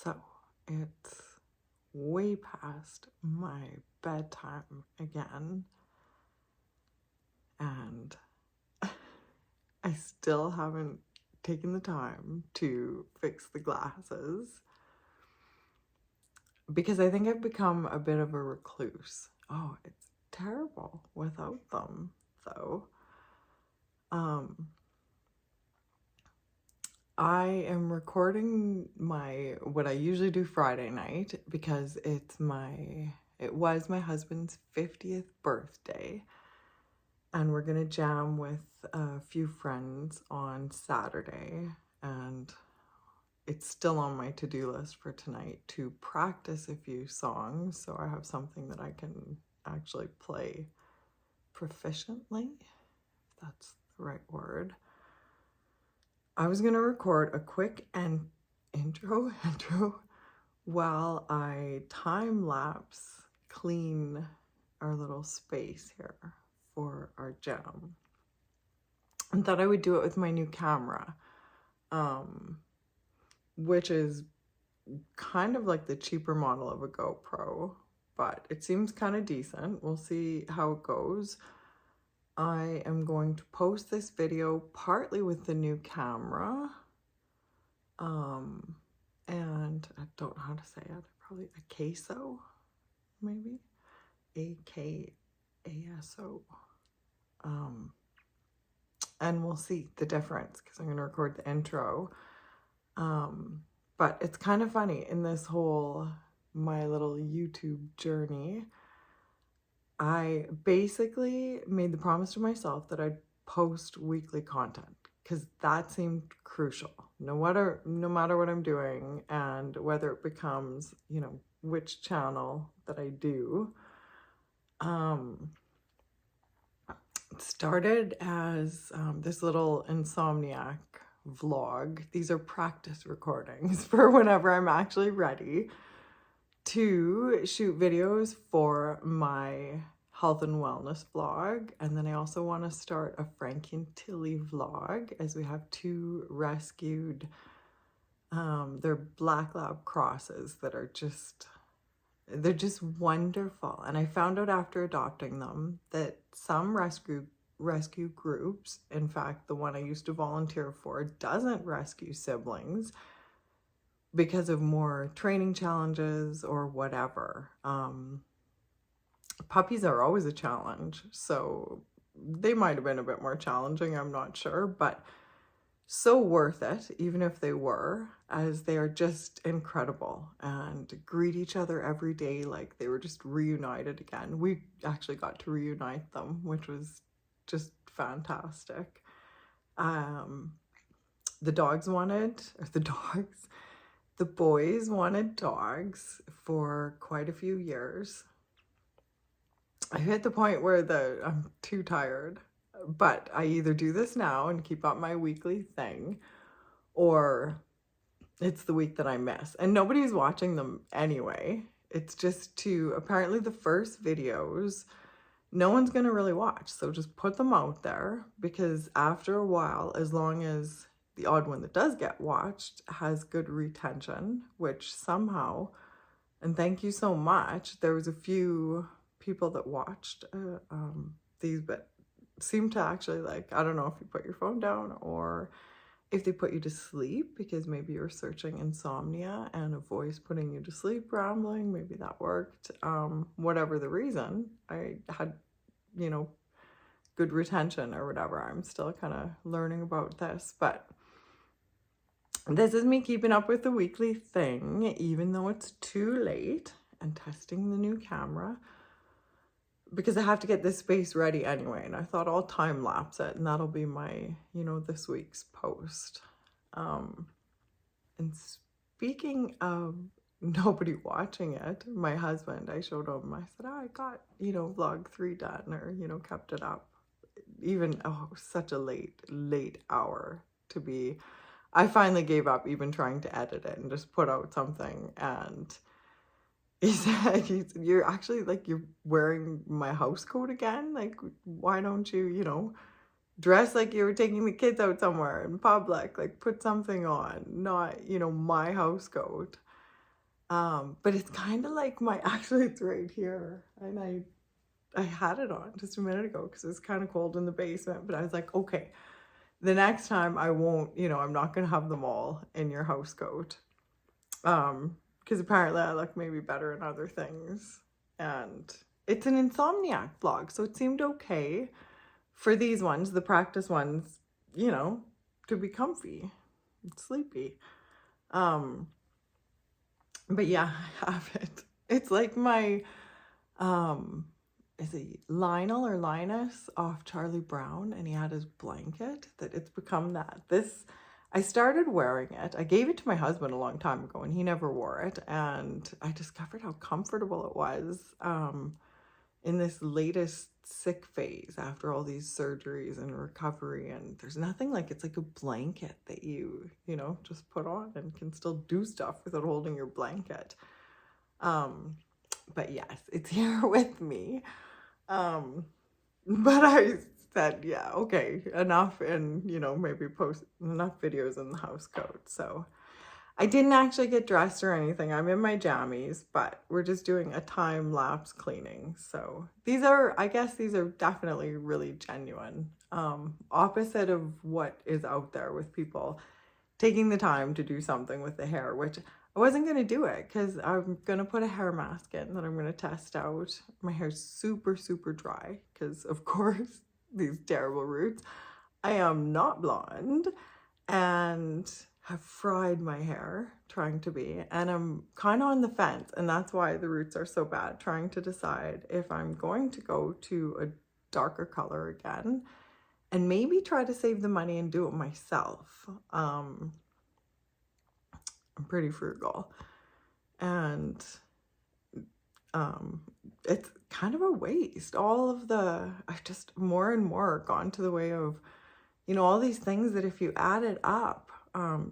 So it's way past my bedtime again, and I still haven't taken the time to fix the glasses because I think I've become a bit of a recluse. Oh, it's terrible without them, though. I am recording what I usually do Friday night because it was my husband's 50th birthday, and we're gonna jam with a few friends on Saturday, and it's still on my to-do list for tonight to practice a few songs so I have something that I can actually play proficiently, if that's the right word. I was gonna record a quick intro while I time-lapse clean our little space here for our jam. And thought I would do it with my new camera, which is kind of like the cheaper model of a GoPro, but it seems kind of decent. We'll see how it goes. I am going to post this video partly with the new camera, and I don't know how to say it, probably a queso, maybe, A-K-A-S-O, and we'll see the difference because I'm going to record the intro, but it's kind of funny in this whole my little YouTube journey. I basically made the promise to myself that I'd post weekly content because that seemed crucial. No matter what I'm doing and whether it becomes, which channel that I do. It started as this little Insomniac vlog. These are practice recordings for whenever I'm actually ready to shoot videos for my health and wellness vlog. And then I also want to start a Frankie and Tilly vlog, as we have two rescued, they're black lab crosses that are they're just wonderful. And I found out after adopting them that some rescue groups, in fact, the one I used to volunteer for, doesn't rescue siblings because of more training challenges or whatever. Puppies are always a challenge, so they might have been a bit more challenging, I'm not sure, but so worth it, even if they were, as they are just incredible and greet each other every day like they were just reunited again. We actually got to reunite them, which was just fantastic. The boys wanted dogs for quite a few years. I hit the point where I'm too tired, but I either do this now and keep up my weekly thing, or it's the week that I miss. And nobody's watching them anyway. It's just apparently the first videos, no one's going to really watch. So just put them out there, because after a while, as long as the odd one that does get watched has good retention, which somehow, and thank you so much, there was a few people that watched these, but seem to actually, like, I don't know if you put your phone down or if they put you to sleep, because maybe you're searching insomnia and a voice putting you to sleep rambling, maybe that worked. Whatever the reason, I had, good retention or whatever. I'm still kind of learning about this, but this is me keeping up with the weekly thing, even though it's too late, and testing the new camera, because I have to get this space ready anyway. And I thought I'll time lapse it, and that'll be my, this week's post. And speaking of nobody watching it, my husband, I showed him, I said, I got, vlog 3 done, or, kept it up. Even, such a late hour to be, I finally gave up even trying to edit it and just put out something. And he said, you're actually, like, you're wearing my house coat again? Like, why don't you, dress like you were taking the kids out somewhere in public? Like, put something on, not, my house coat. But it's kind of like actually it's right here. And I had it on just a minute ago because it was kind of cold in the basement, but I was like, okay, the next time I won't, I'm not going to have them all in your house coat. Because apparently I look maybe better in other things. And it's an Insomniac vlog, so it seemed okay for these ones, the practice ones, to be comfy and sleepy. But yeah, I have it. It's like my, is it Lionel or Linus off Charlie Brown, and he had his blanket, that it's become that. I started wearing it. I gave it to my husband a long time ago and he never wore it. And I discovered how comfortable it was in this latest sick phase after all these surgeries and recovery. And there's nothing like, it's like a blanket that you just put on and can still do stuff without holding your blanket. But yes, it's here with me. But I said, yeah, okay, enough, and maybe post enough videos in the house coat. So I didn't actually get dressed or anything. I'm in my jammies, but we're just doing a time lapse cleaning. So I guess these are definitely really genuine. Opposite of what is out there with people taking the time to do something with the hair, which I wasn't going to do it because I'm going to put a hair mask in that I'm going to test out. My hair's super, super dry because, of course, these terrible roots. I am not blonde and have fried my hair trying to be. And I'm kind of on the fence. And that's why the roots are so bad, trying to decide if I'm going to go to a darker color again and maybe try to save the money and do it myself. I'm pretty frugal, and it's kind of a waste. I've just more and more gone to the way of, all these things that if you add it up,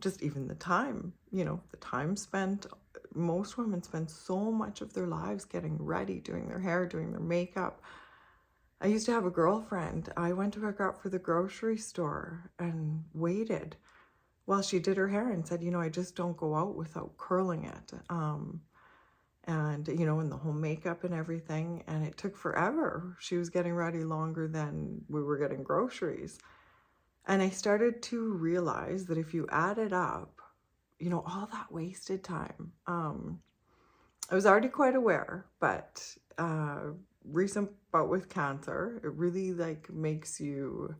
just even the time, the time spent, most women spend so much of their lives getting ready, doing their hair, doing their makeup. I used to have a girlfriend. I went to pick her up for the grocery store and waited while she did her hair and said, I just don't go out without curling it. And, and the whole makeup and everything. And it took forever. She was getting ready longer than we were getting groceries. And I started to realize that if you add it up, all that wasted time. I was already quite aware, but recent bout with cancer, it really makes you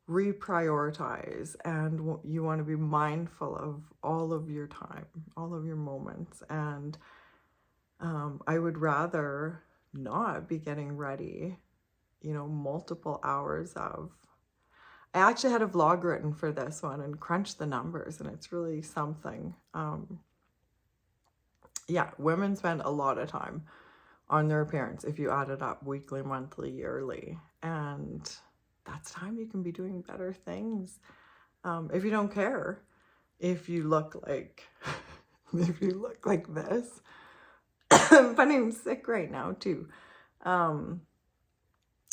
reprioritize, and you want to be mindful of all of your time, all of your moments. And I would rather not be getting ready, multiple hours of. I actually had a vlog written for this one and crunched the numbers, and it's really something. Yeah, women spend a lot of time on their appearance if you add it up weekly, monthly, yearly, and that's time you can be doing better things. If you don't care, if you look like this, but I'm sick right now too. And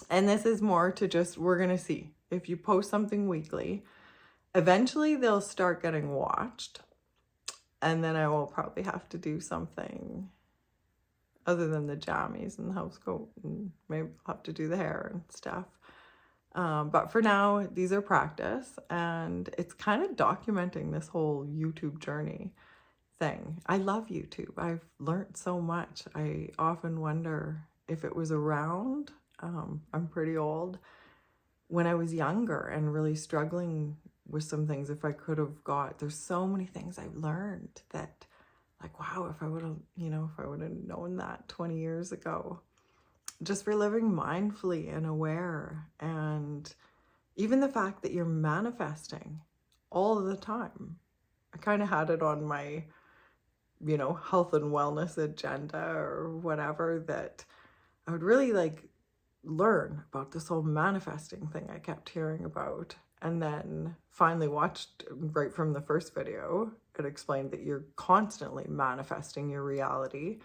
this is more to just, we're going to see if you post something weekly, eventually they'll start getting watched. And then I will probably have to do something other than the jammies and the house coat, and maybe I'll have to do the hair and stuff. But for now, these are practice, and it's kind of documenting this whole YouTube journey thing. I love YouTube. I've learned so much. I often wonder if it was around, I'm pretty old, when I was younger and really struggling with some things, if I could have there's so many things I've learned that, wow, if I would have known that 20 years ago. Just for living mindfully and aware, and even the fact that you're manifesting all of the time. I kind of had it on my, health and wellness agenda or whatever, that I would really learn about this whole manifesting thing I kept hearing about. And then finally watched right from the first video, it explained that you're constantly manifesting your reality.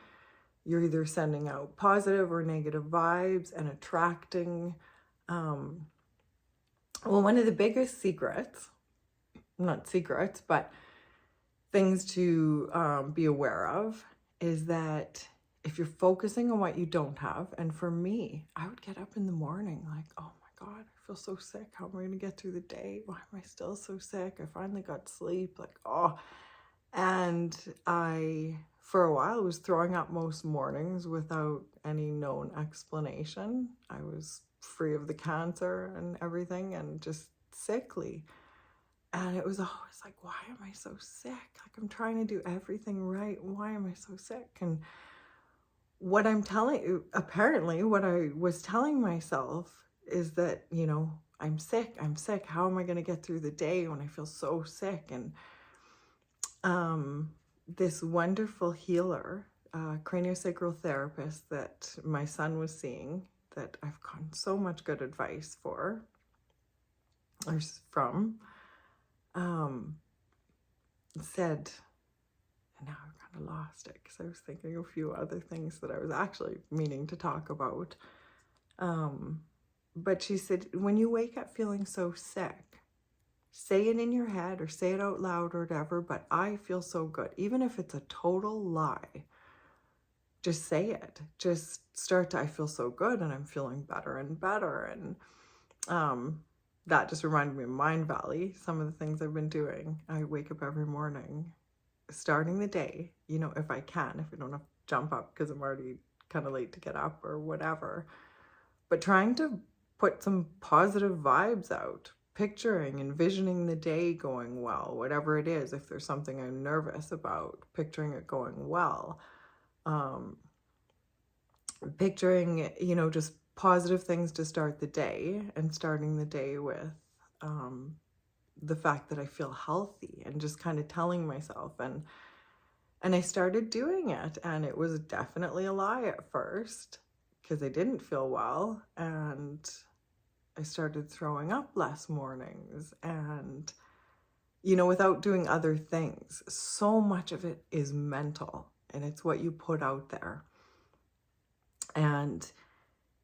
You're either sending out positive or negative vibes and attracting. Well, one of the biggest secrets, not secrets, but things to be aware of, is that if you're focusing on what you don't have, and for me, I would get up in the morning like, oh my God, I feel so sick. How am I going to get through the day? Why am I still so sick? I finally got sleep. Like, oh. And I, for a while, was throwing up most mornings without any known explanation. I was free of the cancer and everything and just sickly. And it was always like, why am I so sick? Like, I'm trying to do everything right. Why am I so sick? And what I'm telling you, apparently, what I was telling myself is that, you know, I'm sick. How am I going to get through the day when I feel so sick? And this wonderful healer, craniosacral therapist that my son was seeing, that I've gotten so much good advice from, said, and now I've kind of lost it because I was thinking of a few other things that I was actually meaning to talk about. But she said, when you wake up feeling so sick, say it in your head or say it out loud or whatever, but I feel so good. Even if it's a total lie, just say it. Just start to, I feel so good and I'm feeling better and better. And that just reminded me of Mind Valley, some of the things I've been doing. I wake up every morning, starting the day, you know, if I can, if I don't have to jump up because I'm already kind of late to get up or whatever, but trying to put some positive vibes out, picturing, envisioning the day going well, whatever it is. If there's something I'm nervous about, picturing it going well, picturing, you know, just positive things to start the day, and starting the day with the fact that I feel healthy, and just kind of telling myself. And I started doing it, and it was definitely a lie at first because I didn't feel well, and I started throwing up less mornings, and, you know, without doing other things. So much of it is mental, and it's what you put out there. And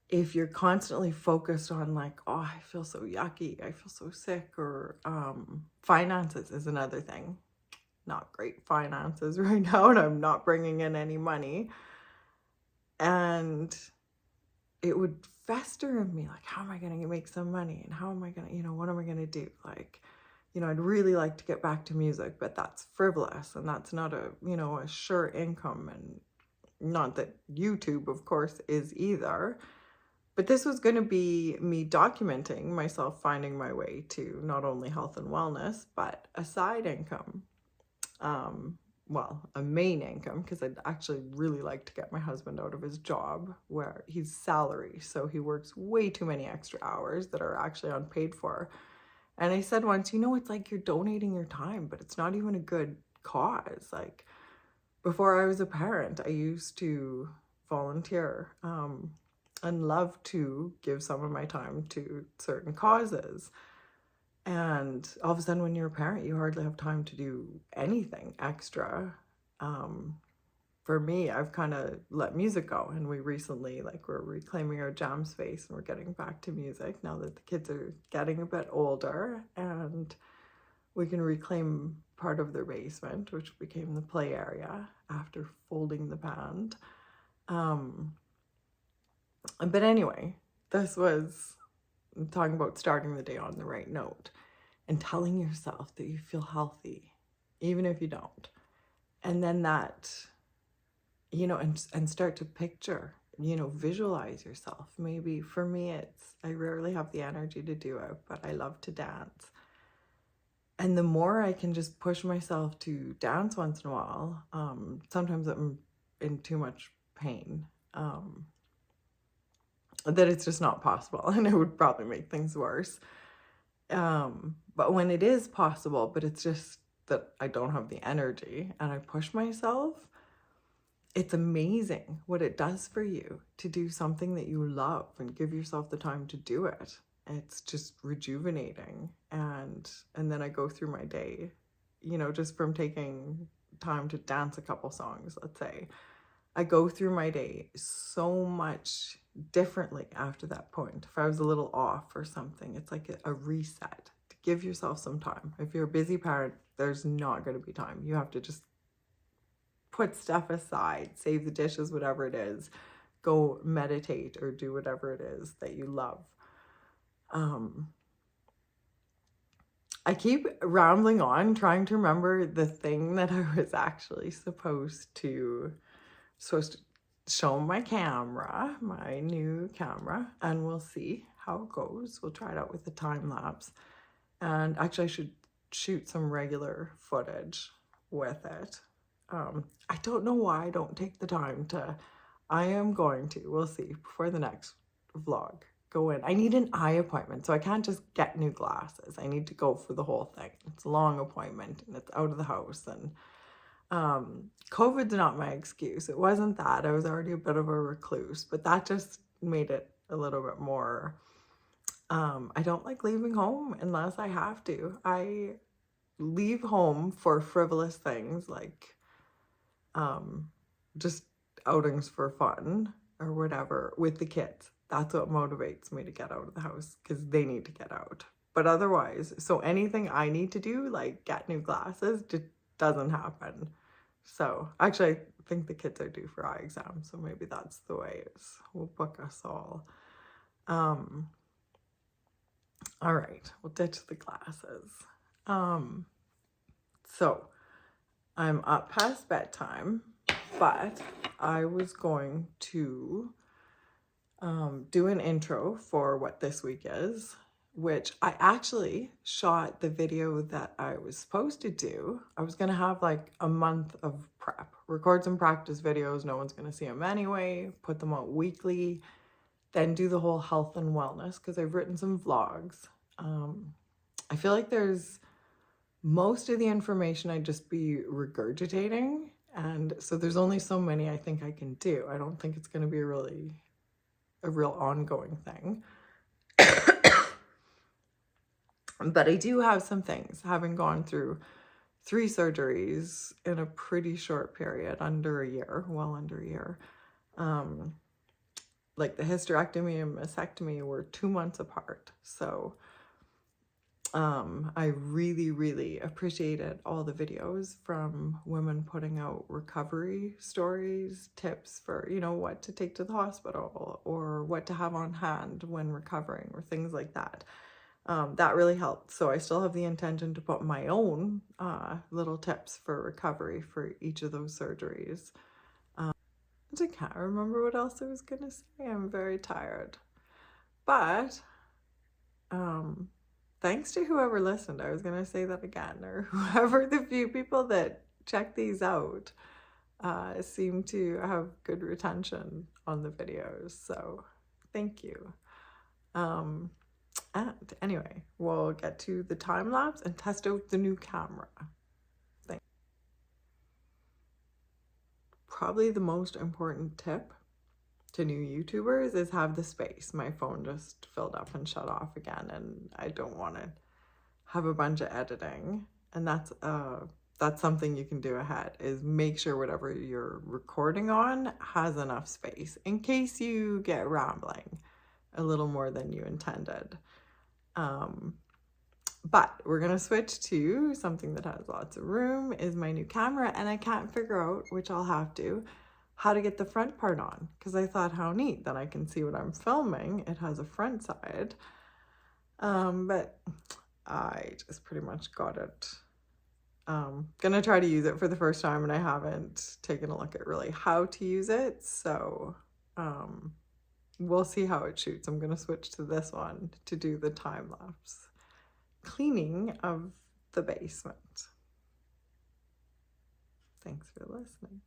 if you're constantly focused on like, oh, I feel so yucky, I feel so sick, or finances is another thing. Not great finances right now, and I'm not bringing in any money. And it would fester in me, like, how am I going to make some money? And how am I going to, you know, what am I going to do? Like, you know, I'd really like to get back to music, but that's frivolous, and that's not a, you know, a sure income. And not that YouTube, of course, is either. But this was going to be me documenting myself finding my way to not only health and wellness, but a side income. Well, a main income, because I'd actually really like to get my husband out of his job where he's salary. So he works way too many extra hours that are actually unpaid for. And I said once, you know, it's like you're donating your time, but it's not even a good cause. Like, before I was a parent, I used to volunteer and love to give some of my time to certain causes. And all of a sudden, when you're a parent, you hardly have time to do anything extra. For me, I've kind of let music go. And we recently, like, we're reclaiming our jam space, and we're getting back to music now that the kids are getting a bit older. And we can reclaim part of their basement, which became the play area after folding the band. But anyway, this was talking about starting the day on the right note and telling yourself that you feel healthy, even if you don't. And then that, you know, and start to picture, you know, visualize yourself. Maybe for me, I rarely have the energy to do it, but I love to dance. And the more I can just push myself to dance once in a while, sometimes I'm in too much pain, that it's just not possible, and it would probably make things worse. But when it is possible, but it's just that I don't have the energy and I push myself, it's amazing what it does for you to do something that you love and give yourself the time to do it. It's just rejuvenating. And then I go through my day, you know, just from taking time to dance a couple songs, let's say, I go through my day so much differently after that point. If I was a little off or something, it's like a reset. To give yourself some time. If you're a busy parent, there's not going to be time. You have to just put stuff aside, save the dishes, whatever it is, go meditate or do whatever it is that you love. I keep rambling on trying to remember the thing that I was actually supposed to show my camera, my new camera, and we'll see how it goes. We'll try it out with the time lapse. And actually I should shoot some regular footage with it. I don't know why I don't take the time to. I am going to, we'll see, before the next vlog, go in. I need an eye appointment, so I can't just get new glasses. I need to go for the whole thing. It's a long appointment and it's out of the house, and COVID's not my excuse. It wasn't that. I was already a bit of a recluse, but that just made it a little bit more. I don't like leaving home unless I have to. I leave home for frivolous things like just outings for fun or whatever with the kids. That's what motivates me to get out of the house, because they need to get out. But otherwise, so anything I need to do, like get new glasses, just doesn't happen. So actually, I think the kids are due for eye exams, so maybe that's the way it is. We'll book us all. All right, we'll ditch the glasses. So I'm up past bedtime, but I was going to do an intro for what this week is, which I actually shot the video that I was supposed to do. I was going to have like a month of prep, record some practice videos. No one's going to see them anyway, put them out weekly, then do the whole health and wellness, because I've written some vlogs. I feel like there's most of the information I'd just be regurgitating. And so there's only so many I think I can do. I don't think it's going to be a real ongoing thing. But I do have some things, having gone through 3 surgeries in a pretty short period, under a year, well under a year. Like the hysterectomy and mastectomy were 2 months apart. So I really, really appreciated all the videos from women putting out recovery stories, tips for, you know, what to take to the hospital or what to have on hand when recovering or things like that. That really helped. So I still have the intention to put my own little tips for recovery for each of those surgeries. I can't remember what else I was going to say. I'm very tired. But thanks to whoever listened. I was going to say that again. Or whoever, the few people that check these out seem to have good retention on the videos. So thank you. And anyway, we'll get to the time lapse and test out the new camera. Probably the most important tip to new YouTubers is have the space. My phone just filled up and shut off again, and I don't want to have a bunch of editing. And that's something you can do ahead, is make sure whatever you're recording on has enough space in case you get rambling a little more than you intended. But we're going to switch to something that has lots of room, is my new camera. And I can't figure out, which I'll have to, how to get the front part on. Because I thought, how neat, then I can see what I'm filming. It has a front side. But I just pretty much got it. Gonna try to use it for the first time, and I haven't taken a look at really how to use it. So we'll see how it shoots. I'm gonna switch to this one to do the time lapse cleaning of the basement. Thanks for listening.